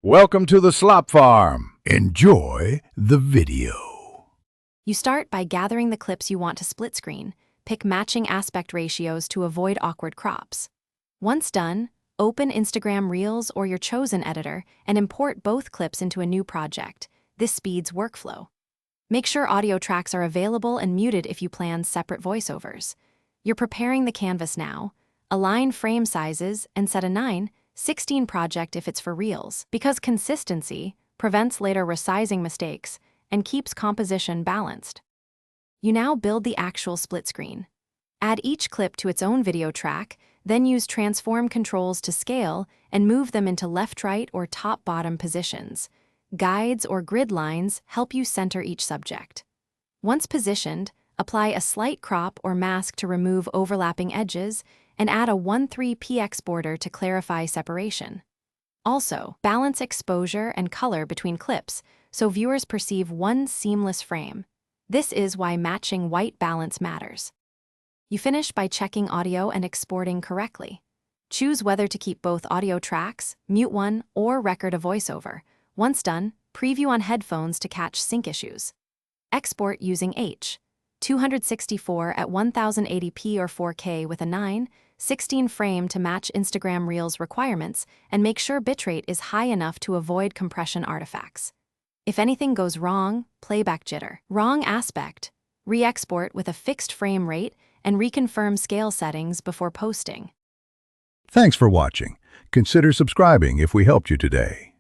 Welcome to the Slop Farm. Enjoy the video. You start by gathering the clips you want to split screen. Pick matching aspect ratios to avoid awkward crops. Once done, open Instagram Reels or your chosen editor and import both clips into a new project. This speeds workflow. Make sure audio tracks are available and muted if you plan separate voiceovers. You're preparing the canvas now. Align frame sizes and set a 9:16 project if it's for Reels, because consistency prevents later resizing mistakes and keeps composition balanced. You now build the actual split screen. Add each clip to its own video track, then use transform controls to scale and move them into left-right or top-bottom positions. Guides or grid lines help you center each subject. Once positioned, apply a slight crop or mask to remove overlapping edges and add a 1:3px border to clarify separation. Also, balance exposure and color between clips so viewers perceive one seamless frame. This is why matching white balance matters. You finish by checking audio and exporting correctly. Choose whether to keep both audio tracks, mute one, or record a voiceover. Once done, preview on headphones to catch sync issues. Export using H.264 at 1080p or 4K with a 9:16 frame to match Instagram Reels requirements, and make sure bitrate is high enough to avoid compression artifacts. If anything goes wrong, playback jitter, wrong aspect, re-export with a fixed frame rate and reconfirm scale settings before posting. Thanks for watching. Consider subscribing if we helped you today.